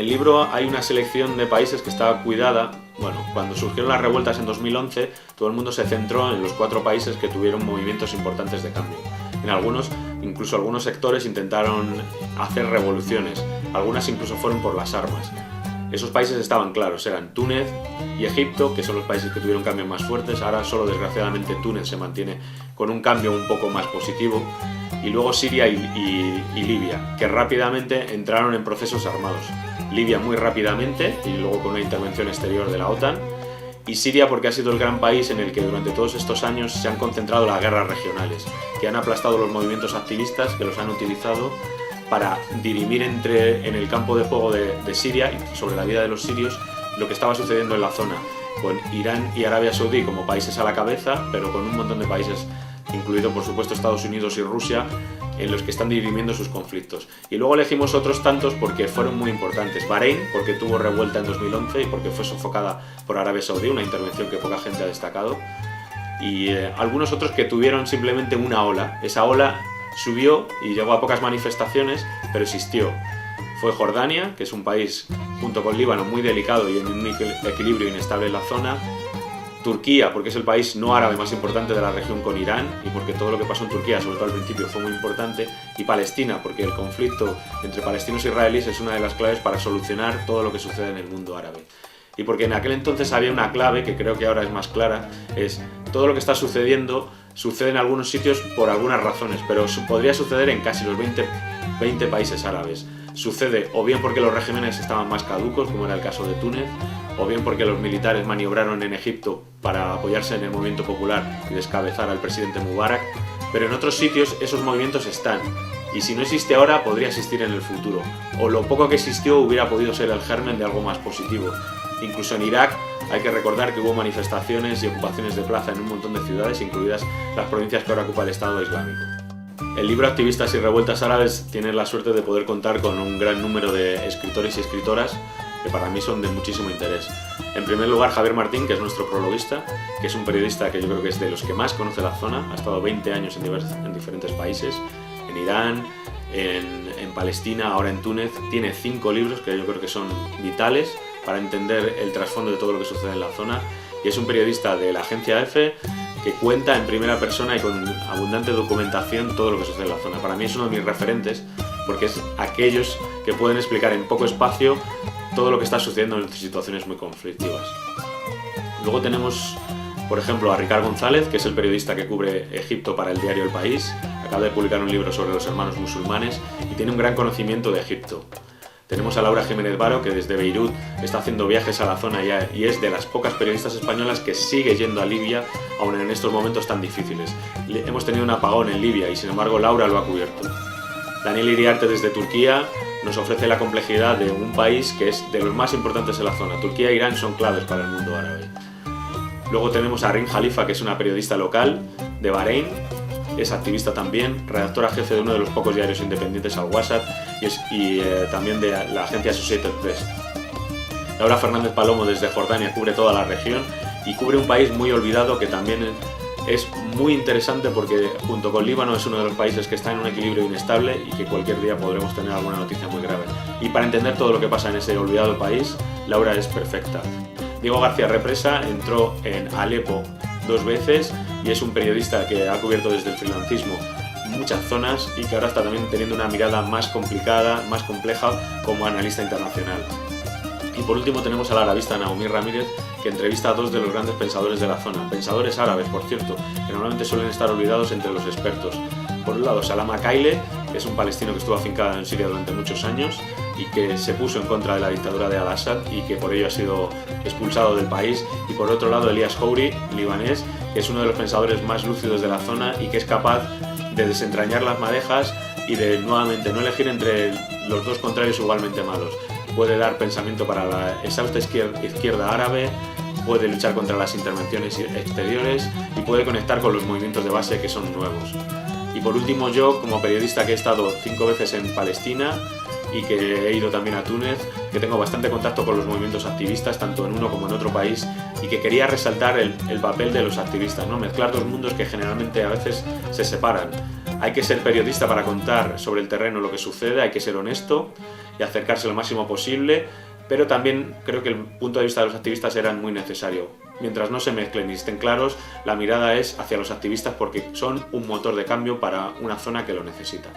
el libro hay una selección de países que estaba cuidada. Bueno, cuando surgieron las revueltas en 2011, todo el mundo se centró en los 4 países que tuvieron movimientos importantes de cambio. En algunos, incluso algunos sectores intentaron hacer revoluciones, algunas incluso fueron por las armas. Esos países estaban claros, eran Túnez y Egipto, que son los países que tuvieron cambios más fuertes. Ahora solo desgraciadamente Túnez se mantiene con un cambio un poco más positivo. Y luego Siria y Libia, que rápidamente entraron en procesos armados. Libia muy rápidamente y luego con una intervención exterior de la OTAN. Y Siria porque ha sido el gran país en el que durante todos estos años se han concentrado las guerras regionales, que han aplastado los movimientos activistas, que los han utilizado para dirimir en el campo de juego de Siria y sobre la vida de los sirios lo que estaba sucediendo en la zona, con Irán y Arabia Saudí como países a la cabeza, pero con un montón de países, incluido por supuesto Estados Unidos y Rusia, en los que están dirimiendo sus conflictos. Y luego elegimos otros tantos porque fueron muy importantes. Bahrein, porque tuvo revuelta en 2011 y porque fue sofocada por Arabia Saudí, una intervención que poca gente ha destacado. Y algunos otros que tuvieron simplemente una ola. Esa ola subió y llegó a pocas manifestaciones, pero existió. Fue Jordania, que es un país junto con Líbano muy delicado y en un equilibrio inestable en la zona. Turquía, porque es el país no árabe más importante de la región con Irán y porque todo lo que pasó en Turquía, sobre todo al principio, fue muy importante. Y Palestina, porque el conflicto entre palestinos e israelíes es una de las claves para solucionar todo lo que sucede en el mundo árabe. Y porque en aquel entonces había una clave, que creo que ahora es más clara, es todo lo que está sucediendo sucede en algunos sitios por algunas razones, pero podría suceder en casi los 20 países árabes. Sucede o bien porque los regímenes estaban más caducos, como era el caso de Túnez, o bien porque los militares maniobraron en Egipto para apoyarse en el movimiento popular y descabezar al presidente Mubarak, pero en otros sitios esos movimientos están, y si no existe ahora, podría existir en el futuro, o lo poco que existió hubiera podido ser el germen de algo más positivo. Incluso en Irak hay que recordar que hubo manifestaciones y ocupaciones de plaza en un montón de ciudades, incluidas las provincias que ahora ocupa el Estado Islámico. El libro Activistas y Revueltas Árabes tiene la suerte de poder contar con un gran número de escritores y escritoras que para mí son de muchísimo interés. En primer lugar, Javier Martín, que es nuestro prologuista, que es un periodista que yo creo que es de los que más conoce la zona, ha estado 20 años en diferentes países, en Irán, en Palestina, ahora en Túnez. Tiene 5 libros que yo creo que son vitales para entender el trasfondo de todo lo que sucede en la zona, y es un periodista de la agencia EFE que cuenta en primera persona y con abundante documentación todo lo que sucede en la zona. Para mí es uno de mis referentes porque es aquellos que pueden explicar en poco espacio todo lo que está sucediendo en situaciones muy conflictivas. Luego tenemos, por ejemplo, a Ricard González, que es el periodista que cubre Egipto para el diario El País. Acaba de publicar un libro sobre los hermanos musulmanes y tiene un gran conocimiento de Egipto. Tenemos a Laura Jiménez Baro, que desde Beirut está haciendo viajes a la zona ya y es de las pocas periodistas españolas que sigue yendo a Libia, aun en estos momentos tan difíciles. Hemos tenido un apagón en Libia y sin embargo Laura lo ha cubierto. Daniel Iriarte desde Turquía nos ofrece la complejidad de un país que es de los más importantes en la zona. Turquía e Irán son claves para el mundo árabe. Luego tenemos a Rin Khalifa, que es una periodista local de Bahrein. Es activista también, redactora jefe de uno de los pocos diarios independientes, Al Wasat, y también de la agencia Associated Press. Laura Fernández Palomo desde Jordania cubre toda la región y cubre un país muy olvidado que también es muy interesante porque junto con Líbano es uno de los países que está en un equilibrio inestable y que cualquier día podremos tener alguna noticia muy grave. Y para entender todo lo que pasa en ese olvidado país, Laura es perfecta. Diego García Represa entró en Alepo 2 veces y es un periodista que ha cubierto desde el freelancismo muchas zonas y que ahora está también teniendo una mirada más complicada, más compleja como analista internacional. Y por último tenemos a la arabista Naomi Ramírez, que entrevista a 2 de los grandes pensadores de la zona, pensadores árabes por cierto, que normalmente suelen estar olvidados entre los expertos. Por un lado Salama Kaile, que es un palestino que estuvo afincado en Siria durante muchos años y que se puso en contra de la dictadura de Al-Assad y que por ello ha sido expulsado del país. Y por otro lado Elias Houri, libanés, que es uno de los pensadores más lúcidos de la zona y que es capaz de desentrañar las madejas y de nuevamente no elegir entre los dos contrarios igualmente malos. Puede dar pensamiento para la exhausta izquierda árabe, puede luchar contra las intervenciones exteriores y puede conectar con los movimientos de base que son nuevos. Y por último yo, como periodista que he estado 5 veces en Palestina y que he ido también a Túnez, que tengo bastante contacto con los movimientos activistas, tanto en uno como en otro país, y que quería resaltar el papel de los activistas, ¿no? Mezclar 2 mundos que generalmente a veces se separan. Hay que ser periodista para contar sobre el terreno lo que sucede, hay que ser honesto y acercarse lo máximo posible, pero también creo que el punto de vista de los activistas era muy necesario. Mientras no se mezclen y estén claros, la mirada es hacia los activistas porque son un motor de cambio para una zona que lo necesita.